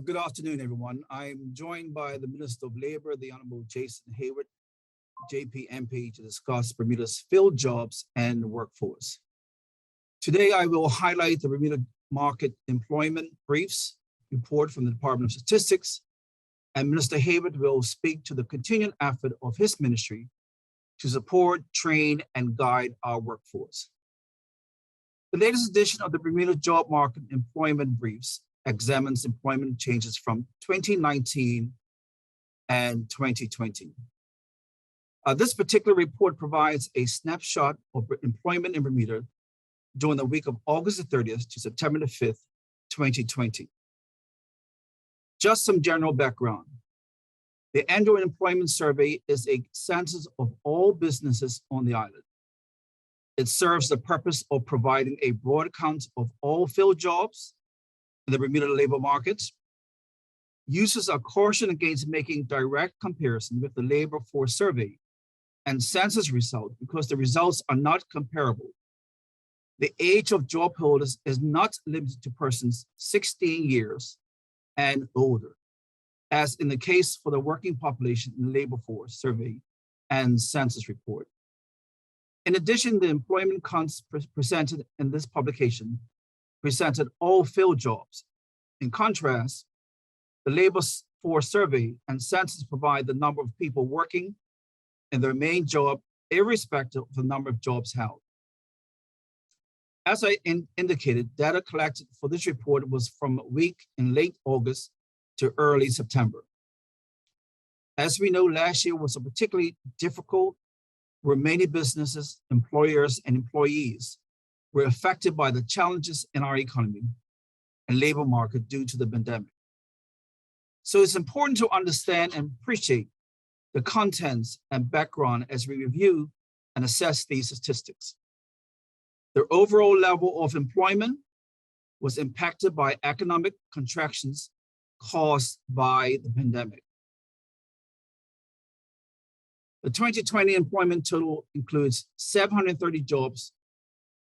Good afternoon, everyone. I'm joined by the Minister of Labor, the Honorable Jason Hayward, JPMP, to discuss Bermuda's field jobs and workforce. Today, I will highlight the Bermuda Market Employment Briefs report from the Department of Statistics, and Minister Hayward will speak to the continuing effort of his ministry to support, train, and guide our workforce. The latest edition of the Bermuda Job Market Employment Briefs examines employment changes from 2019 and 2020. This particular report provides a snapshot of employment in Bermuda during the week of August the 30th to September the 5th, 2020. Just some general background. The annual employment survey is a census of all businesses on the island. It serves the purpose of providing a broad count of all field jobs in the Bermuda labor markets. Users are cautioned against making direct comparison with the labor force survey and census results because the results are not comparable. The age of job holders is not limited to persons 16 years and older, as in the case for the working population in the labor force survey and census report. In addition, the employment counts presented in this publication presented all field jobs. In contrast, the labor force survey and census provide the number of people working in their main job, irrespective of the number of jobs held. As I indicated, data collected for this report was from a week in late August to early September. As we know, last year was a particularly difficult where many businesses, employers, and employees were affected by the challenges in our economy and labor market due to the pandemic. So it's important to understand and appreciate the contents and background as we review and assess these statistics. The overall level of employment was impacted by economic contractions caused by the pandemic. The 2020 employment total includes 730 jobs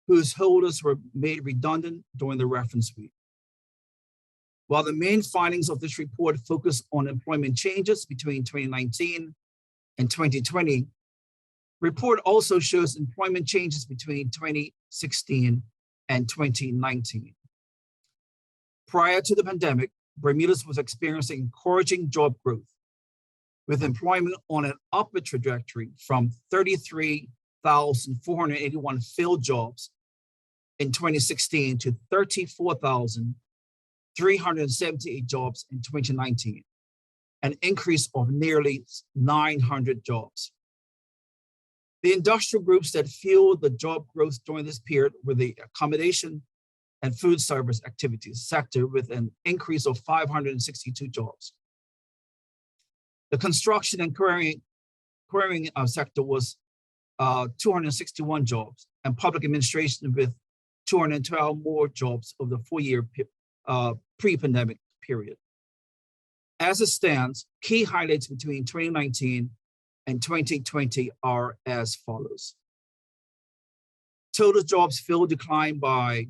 whose holders were made redundant during the reference week. While the main findings of this report focus on employment changes between 2019 and 2020, the report also shows employment changes between 2016 and 2019. Prior to the pandemic, Bermuda was experiencing encouraging job growth, with employment on an upward trajectory from 33,481 filled jobs in 2016 to 34,378 jobs in 2019, an increase of nearly 900 jobs. The industrial groups that fueled the job growth during this period were the accommodation and food service activities sector, with an increase of 562 jobs. The construction and quarrying sector was 261 jobs, and public administration with 212 more jobs of the 4-year pre-pandemic period. As it stands, key highlights between 2019 and 2020 are as follows. Total jobs filled declined by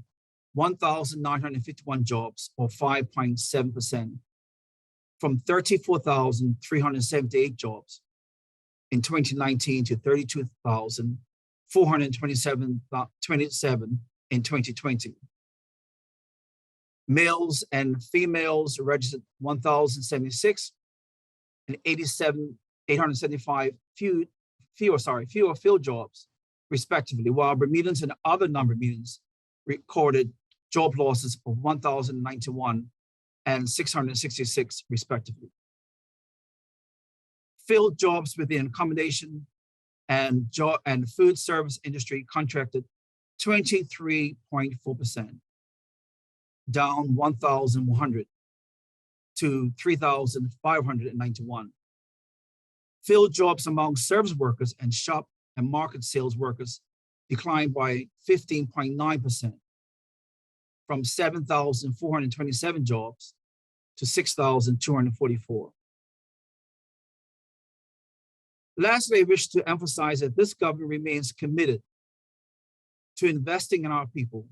1,951 jobs, or 5.7%, from 34,378 jobs in 2019 to 32,427 in 2020. Males and females registered 1,076 and 875 fewer field jobs, respectively, while Bermudans and other non-Bermudans recorded job losses of 1,091 and 666, respectively. Field jobs within accommodation and food service industry contracted 23.4%, down 1,100 to 3,591. Field jobs among service workers and shop and market sales workers declined by 15.9%, from 7,427 jobs to 6,244. Lastly, I wish to emphasize that this government remains committed to investing in our people,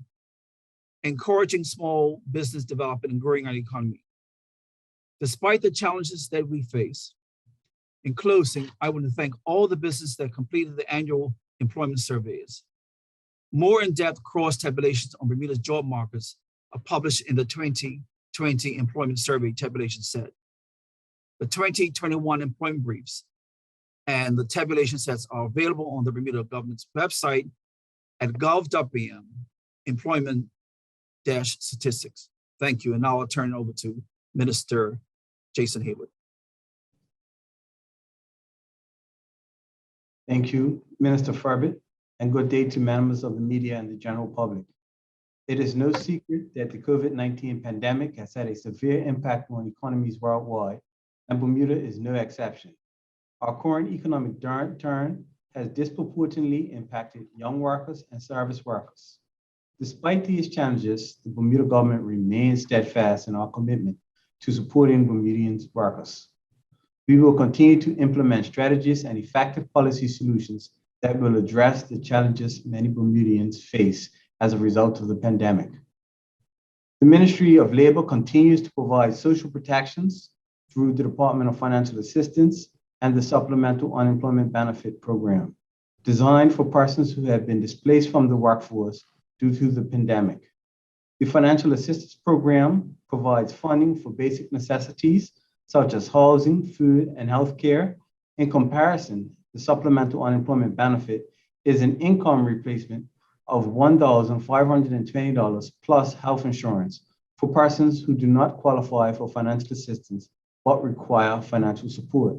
encouraging small business development and growing our economy. Despite the challenges that we face, in closing, I want to thank all the businesses that completed the annual employment surveys. More in-depth cross-tabulations on Bermuda's job markets are published in the 2020 Employment Survey Tabulation Set. The 2021 employment briefs and the tabulation sets are available on the Bermuda government's website at gov.bm, employment-statistics. Thank you. And now I'll turn it over to Minister Jason Hayward. Thank you, Minister Furbert, and good day to members of the media and the general public. It is no secret that the COVID-19 pandemic has had a severe impact on economies worldwide, and Bermuda is no exception. Our current economic downturn has disproportionately impacted young workers and service workers. Despite these challenges, the Bermuda government remains steadfast in our commitment to supporting Bermudians workers. We will continue to implement strategies and effective policy solutions that will address the challenges many Bermudians face as a result of the pandemic. The Ministry of Labor continues to provide social protections through the Department of Financial Assistance and the Supplemental Unemployment Benefit Program, designed for persons who have been displaced from the workforce due to the pandemic. The Financial Assistance Program provides funding for basic necessities such as housing, food, and health care. In comparison, the Supplemental Unemployment Benefit is an income replacement of $1,520 plus health insurance for persons who do not qualify for financial assistance but require financial support.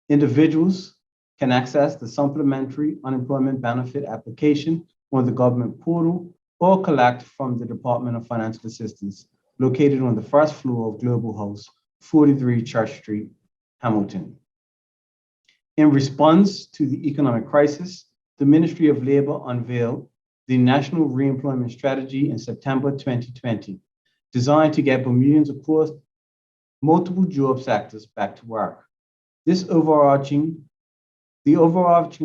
Individuals can access the Supplementary Unemployment Benefit application on the government portal or collect from the Department of Financial Assistance located on the first floor of Global House, 43 Church Street, Hamilton. In response to the economic crisis, the Ministry of Labor unveiled the National Reemployment Strategy in September 2020, designed to get Bermudians across multiple job sectors back to work. The overarching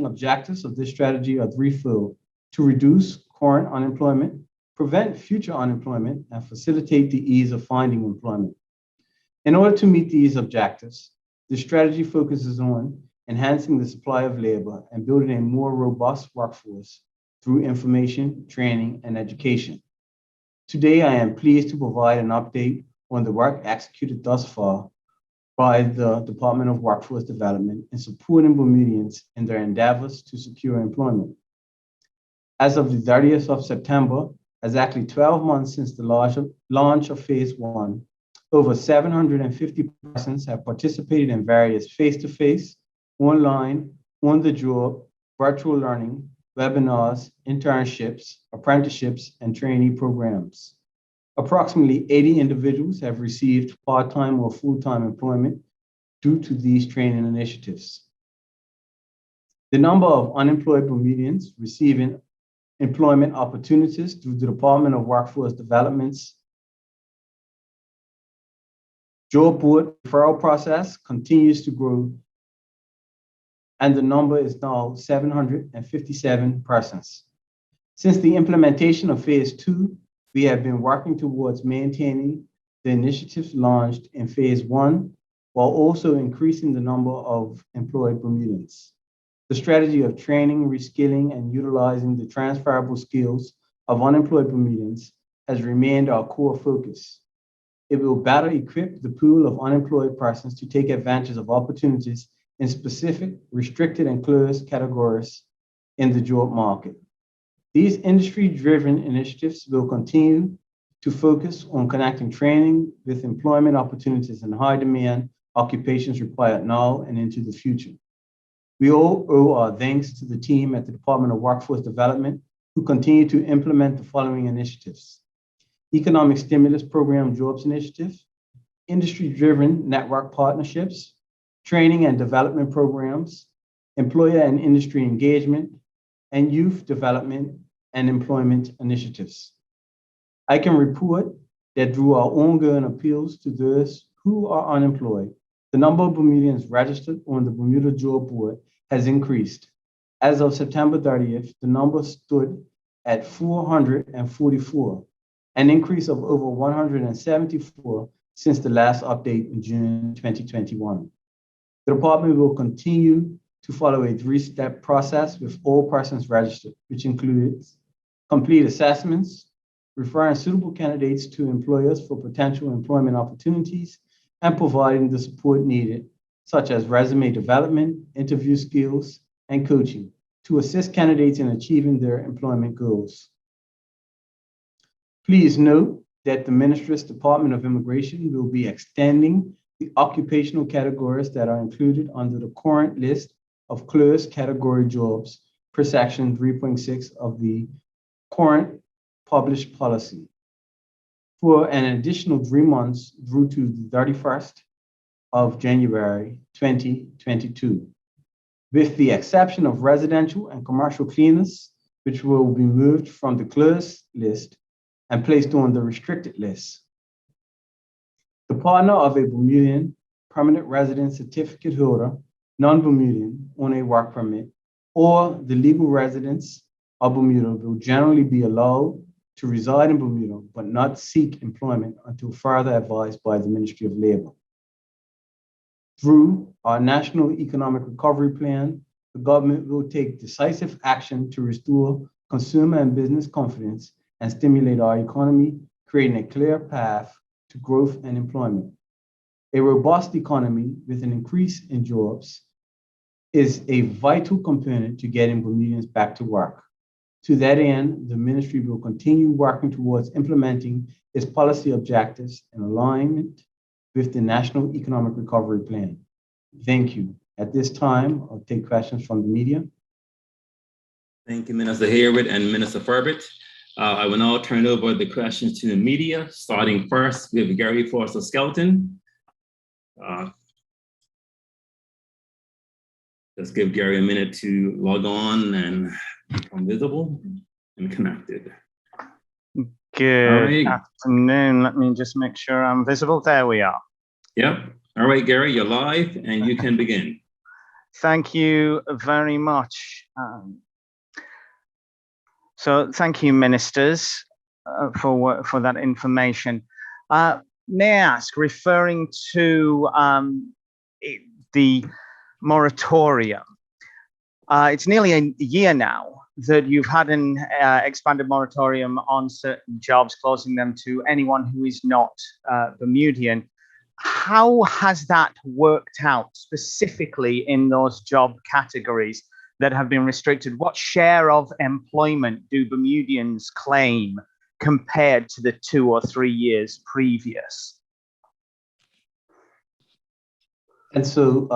objectives of this strategy are threefold: to reduce current unemployment, prevent future unemployment, and facilitate the ease of finding employment. In order to meet these objectives, the strategy focuses on enhancing the supply of labor and building a more robust workforce through information, training, and education. Today, I am pleased to provide an update on the work executed thus far by the Department of Workforce Development in supporting Bermudians in their endeavors to secure employment. As of the 30th of September, exactly 12 months since the launch of Phase 1, over 750 persons have participated in various face-to-face, online, on-the-job, virtual learning, webinars, internships, apprenticeships, and trainee programs. Approximately 80 individuals have received part-time or full-time employment due to these training initiatives. The number of unemployed Bermudians receiving employment opportunities through the Department of Workforce Development's job board referral process continues to grow, and the number is now 757 persons. Since the implementation of Phase 2, we have been working towards maintaining the initiatives launched in Phase 1 while also increasing the number of employed Bermudians. The strategy of training, reskilling, and utilizing the transferable skills of unemployed Bermudians has remained our core focus. It will better equip the pool of unemployed persons to take advantage of opportunities in specific, restricted, and closed categories in the job market. These industry-driven initiatives will continue to focus on connecting training with employment opportunities in high-demand occupations required now and into the future. We all owe our thanks to the team at the Department of Workforce Development who continue to implement the following initiatives: Economic Stimulus Program Jobs Initiative, industry-driven network partnerships, training and development programs, employer and industry engagement, and youth development and employment initiatives. I can report that through our ongoing appeals to those who are unemployed, the number of Bermudians registered on the Bermuda Job Board has increased. As of September 30th, the number stood at 444, an increase of over 174 since the last update in June 2021. The department will continue to follow a three-step process with all persons registered, which includes complete assessments, referring suitable candidates to employers for potential employment opportunities, and providing the support needed, such as resume development, interview skills, and coaching to assist candidates in achieving their employment goals. Please note that the Ministry's Department of Immigration will be extending the occupational categories that are included under the current list of closed category jobs per section 3.6 of the current published policy for an additional 3 months through to the 31st of January 2022, with the exception of residential and commercial cleaners, which will be moved from the closed list and placed on the restricted list. The partner of a Bermudian permanent resident certificate holder, non-Bermudian on a work permit, or the legal residents of Bermuda will generally be allowed to reside in Bermuda, but not seek employment until further advised by the Ministry of Labor. Through our National Economic Recovery Plan, the government will take decisive action to restore consumer and business confidence and stimulate our economy, creating a clear path to growth and employment. A robust economy with an increase in jobs is a vital component to getting Bermudians back to work. To that end, the ministry will continue working towards implementing its policy objectives in alignment with the National Economic Recovery Plan. Thank you. At this time, I'll take questions from the media. Thank you, Minister Hayward and Minister Furbert. I will now turn over the questions to the media, starting first with Gary Forster Skelton. Let's give Gary a minute to log on and become visible and connected. Good afternoon. Let me just make sure I'm visible. There we are. Yep. All right, Gary, you're live and you can begin. Thank you very much. So thank you, ministers, for that information. May I ask, referring to the moratorium, it's nearly a year now that you've had an expanded moratorium on certain jobs, closing them to anyone who is not Bermudian. How has that worked out specifically in those job categories that have been restricted? What share of employment do Bermudians claim compared to the 2 or 3 years previous? And so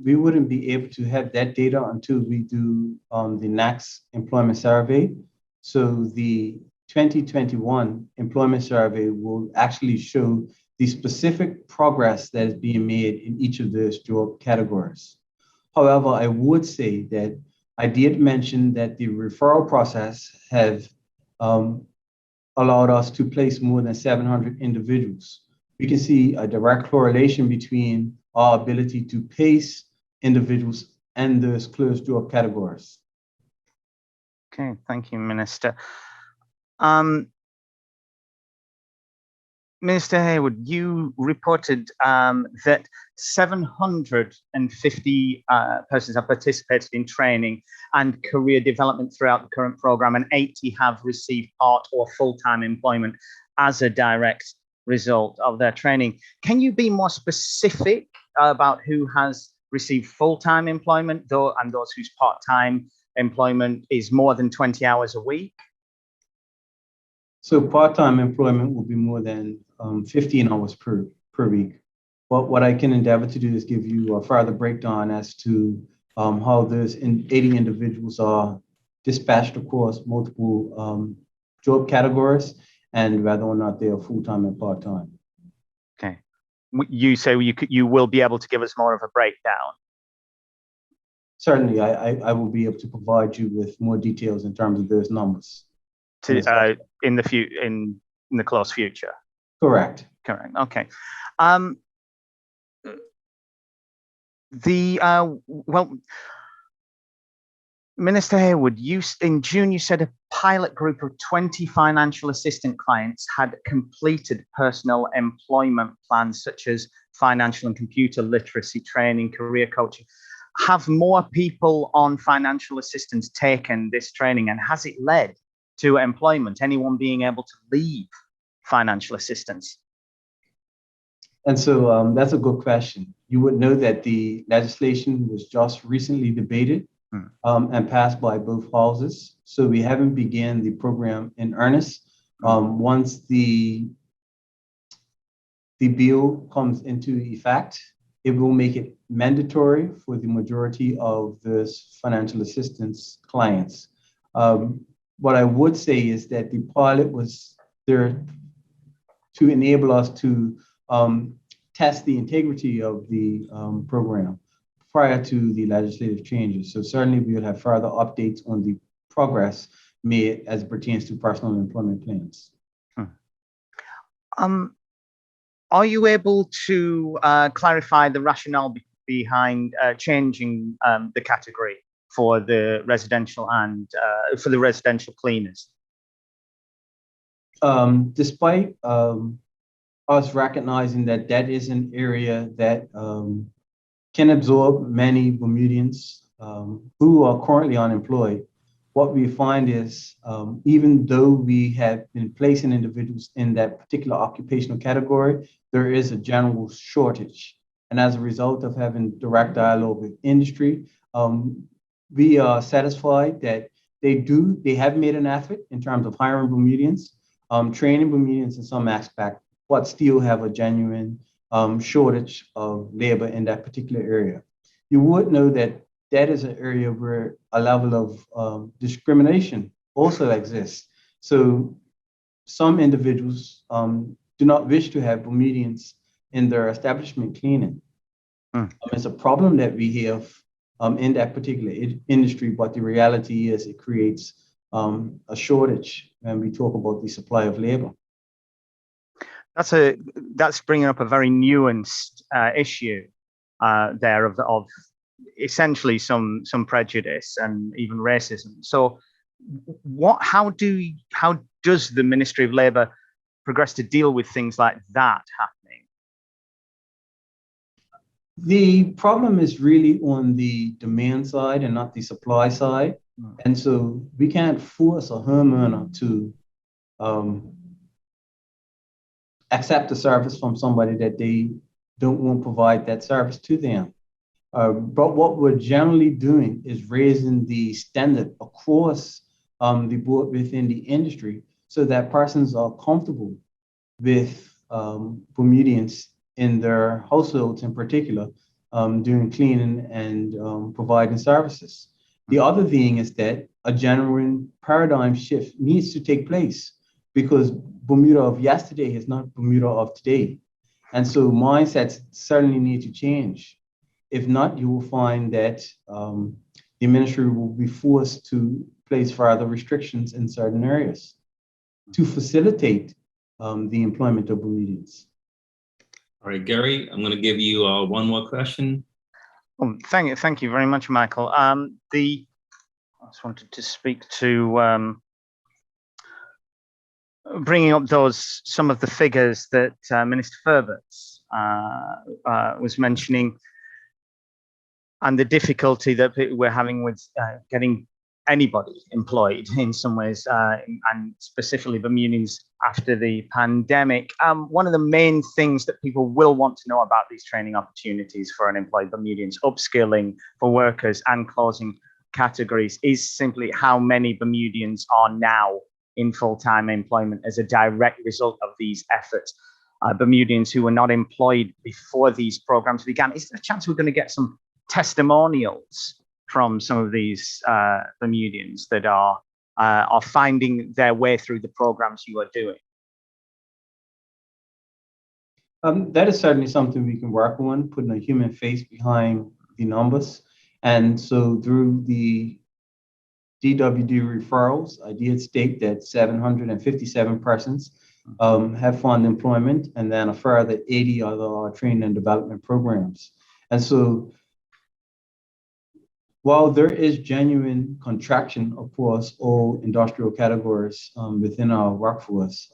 we wouldn't be able to have that data until we do the next employment survey. So the 2021 employment survey will actually show the specific progress that is being made in each of those job categories. However, I would say that I did mention that the referral process have allowed us to place more than 700 individuals. We can see a direct correlation between our ability to place individuals and those closed job categories. Okay, thank you, Minister. Minister Hayward, you reported that 750 persons have participated in training and career development throughout the current program, and 80 have received part or full-time employment as a direct result of their training. Can you be more specific about who has received full-time employment, and those whose part-time employment is more than 20 hours a week? So part-time employment will be more than 15 hours per week. But what I can endeavor to do is give you a further breakdown as to how those 80 individuals are dispatched across multiple job categories and whether or not they are full-time and part-time. Okay. You say you will be able to give us more of a breakdown? Certainly, I will be able to provide you with more details in terms of those numbers. In the close future. Correct. Okay. Minister Hayward, in June, you said a pilot group of 20 financial assistant clients had completed personal employment plans, such as financial and computer literacy training, career coaching. Have more people on financial assistance taken this training, and has it led to employment, anyone being able to leave financial assistance? And so that's a good question. You would know that the legislation was just recently debated and passed by both houses. So we haven't begun the program in earnest. Once the bill comes into effect, it will make it mandatory for the majority of the financial assistance clients. What I would say is that the pilot was there to enable us to test the integrity of the program prior to the legislative changes. So certainly we will have further updates on the progress made as it pertains to personal employment plans. Are you able to clarify the rationale behind changing the category for the residential and for the residential cleaners? Despite us recognizing that that is an area that can absorb many Bermudians who are currently unemployed, what we find is even though we have been placing individuals in that particular occupational category, there is a general shortage. And as a result of having direct dialogue with industry, we are satisfied that they have made an effort in terms of hiring Bermudians, training Bermudians in some aspect, but still have a genuine shortage of labor in that particular area. You would know that that is an area where a level of discrimination also exists. So some individuals do not wish to have Bermudians in their establishment cleaning. It's a problem that we have in that particular industry, but the reality is it creates a shortage when we talk about the supply of labor. That's bringing up a very nuanced issue there of essentially some prejudice and even racism. So, how does the Ministry of Labour progress to deal with things like that happening? The problem is really on the demand side and not the supply side. And so we can't force a homeowner to accept a service from somebody that they don't want to provide that service to them. But what we're generally doing is raising the standard across the board within the industry so that persons are comfortable with Bermudians in their households in particular, doing cleaning and providing services. The other thing is that a genuine paradigm shift needs to take place because Bermuda of yesterday is not Bermuda of today. And so mindsets certainly need to change. If not, you will find that the ministry will be forced to place further restrictions in certain areas to facilitate the employment of Bermudians. All right, Gary, I'm going to give you one more question. Oh, thank you very much, Michael. I just wanted to speak to bringing up some of the figures that Minister Furbert was mentioning, and the difficulty that we're having with getting anybody employed in some ways, and specifically Bermudians after the pandemic. One of the main things that people will want to know about these training opportunities for unemployed Bermudians, upskilling for workers and closing categories, is simply how many Bermudians are now in full-time employment as a direct result of these efforts. Bermudians who were not employed before these programs began. Is there a chance we're going to get some testimonials from some of these Bermudians that are finding their way through the programs you are doing? That is certainly something we can work on, putting a human face behind the numbers. And so through the DWD referrals, I did state that 757 persons have found employment, and then a further 80 other training and development programs. And so while there is genuine contraction across all industrial categories within our workforce,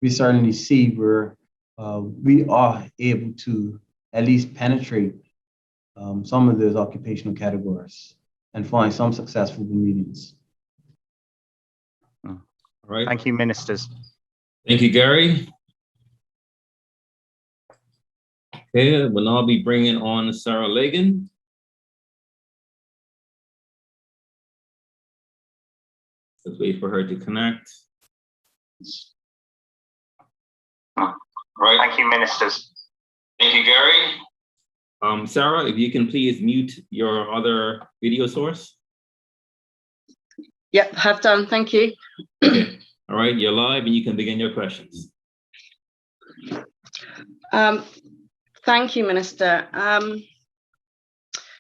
we certainly see where we are able to at least penetrate some of those occupational categories and find some successful remedies. All right. Thank you, ministers. Thank you, Gary. Okay, we'll now be bringing on Sarah Lagan. Let's wait for her to connect. All right. Thank you, ministers. Thank you, Gary. Sarah, if you can please mute your other video source. Yep, have done. Thank you. Okay. All right, you're live and you can begin your questions. Thank you, Minister.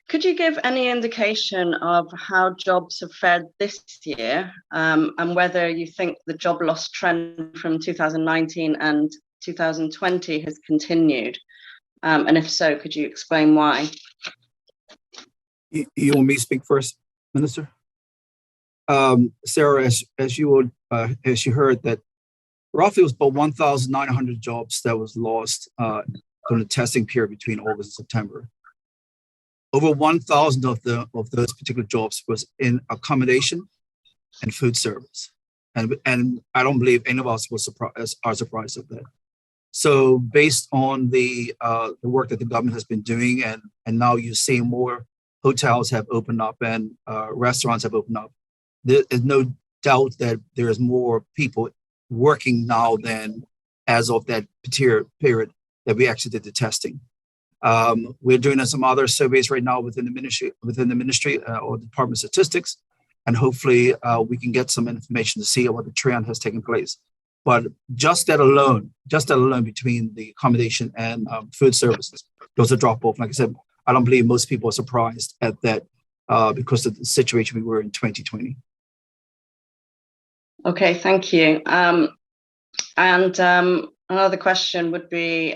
Could you give any indication of how jobs have fared this year, and whether you think the job loss trend from 2019 and 2020 has continued? And if so, could you explain why? You want me to speak first, Minister? Sarah, as you heard, that roughly it was about 1,900 jobs that was lost during the testing period between August and September. Over 1,000 of those particular jobs was in accommodation and food service, and I don't believe any of us are surprised at that. So, based on the work that the government has been doing, and now you're seeing more hotels have opened up and restaurants have opened up, there is no doubt that there is more people working now than as of that period that we actually did the testing. We're doing some other surveys right now within the ministry or Department of Statistics, and hopefully we can get some information to see what the trend has taken place. But just that alone between the accommodation and food services, those are drop off. Like I said, I don't believe most people are surprised at that because of the situation we were in 2020. Okay, thank you. Another question would be,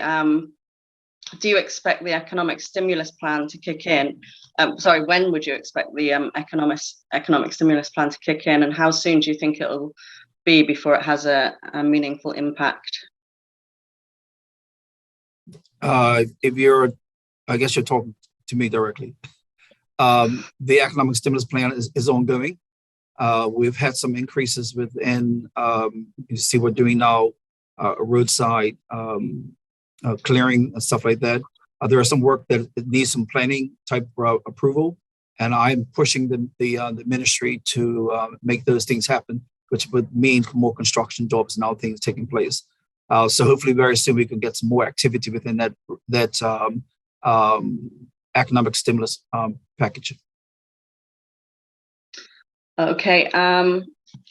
do you expect the economic stimulus plan to kick in? When would you expect the economic stimulus plan to kick in, and how soon do you think it'll be before it has a meaningful impact? I guess you're talking to me directly. The economic stimulus plan is ongoing. We've had some increases within, you see we're doing now roadside clearing and stuff like that. There are some work that needs some planning type approval, and I'm pushing the ministry to make those things happen, which would mean more construction jobs and other things taking place. So hopefully very soon we can get some more activity within that economic stimulus package. Okay, I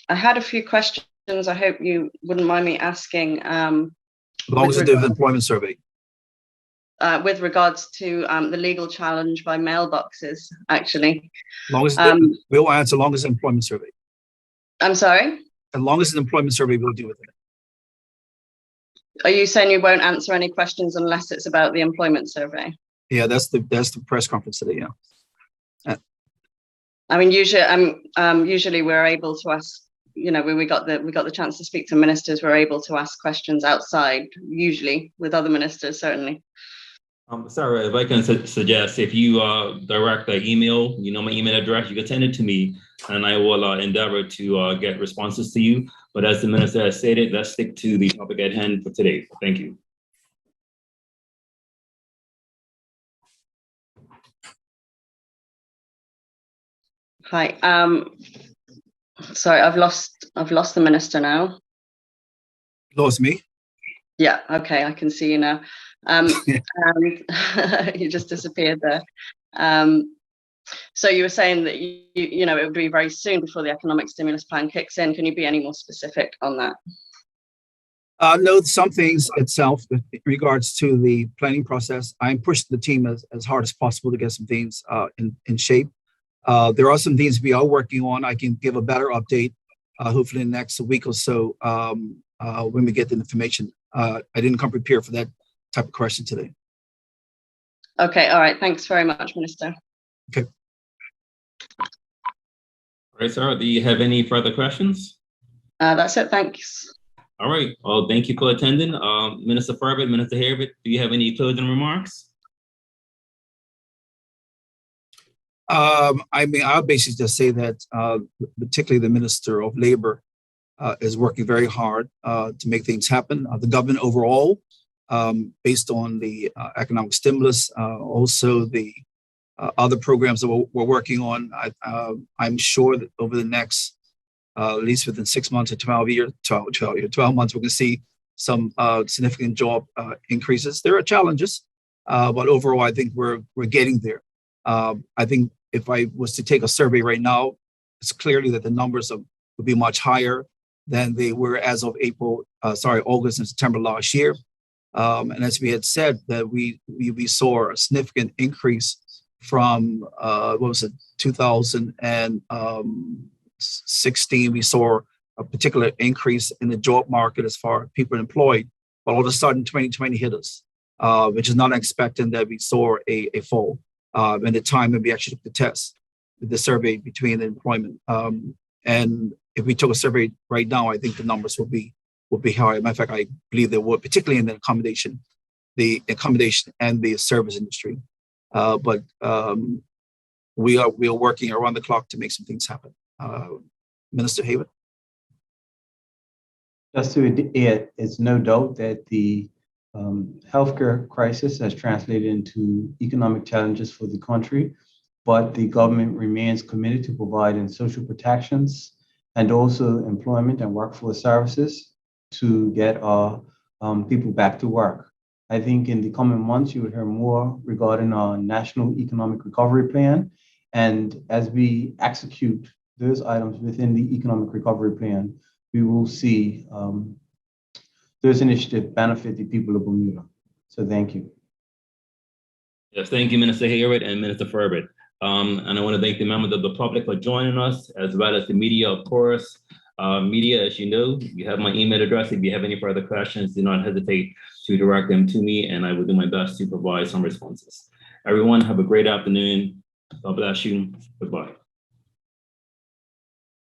had a few questions. I hope you wouldn't mind me asking. As long as you do the employment survey. With regards to the legal challenge by mailboxes, actually. As long as we'll answer, as long as the employment survey. I'm sorry? As long as the employment survey, we'll deal with it. Are you saying you won't answer any questions unless it's about the employment survey? Yeah, that's the press conference today. Yeah. I mean, usually we're able to ask. When we got the chance to speak to ministers, we're able to ask questions outside. Usually, with other ministers, certainly. Sarah, if I can suggest, if you direct an email, my email address, you can send it to me, and I will endeavor to get responses to you. But as the minister has stated, let's stick to the topic at hand for today. Thank you. Hi. Sorry, I've lost the minister now. Lost me? Yeah. Okay, I can see you now. You just disappeared there. So you were saying that it would be very soon before the economic stimulus plan kicks in. Can you be any more specific on that? No, some things itself in regards to the planning process. I'm pushing the team as hard as possible to get some things in shape. There are some things we are working on. I can give a better update, hopefully in the next week or so when we get the information. I didn't come prepared for that type of question today. Okay, all right. Thanks very much, Minister. Okay. All right, sir. Do you have any further questions? That's it. Thanks. All right. Well, thank you for attending. Minister Furbert, Minister Hayward, do you have any closing remarks? I mean, I'll basically just say that particularly the Minister of Labor is working very hard to make things happen. The government overall, based on the economic stimulus, also the other programs that we're working on, I'm sure that over the next, at least within 6 months or 12 months, we're going to see some significant job increases. There are challenges, but overall, I think we're getting there. I think if I was to take a survey right now, it's clearly that the numbers would be much higher than they were as of August and September last year. And as we had said, that we saw a significant increase from 2016. We saw a particular increase in the job market as far as people employed, but all of a sudden 2020 hit us, which is not expecting that we saw a fall. In the time when we actually took the survey between the employment. And if we took a survey right now, I think the numbers will be higher. Matter of fact, I believe they would, particularly in the accommodation and the service industry. But we are working around the clock to make some things happen. Minister Hayward. Just to add, it's no doubt that the healthcare crisis has translated into economic challenges for the country, but the government remains committed to providing social protections and also employment and workforce services to get our people back to work. I think in the coming months, you will hear more regarding our National Economic Recovery Plan. And as we execute those items within the Economic Recovery Plan, we will see those initiatives benefit the people of Bermuda. So thank you. Yes, thank you, Minister Hayward and Minister Furbert. And I want to thank the members of the public for joining us, as well as the media, of course. Media, as you know, you have my email address. If you have any further questions, do not hesitate to direct them to me, and I will do my best to provide some responses. Everyone, have a great afternoon. God bless you. Goodbye.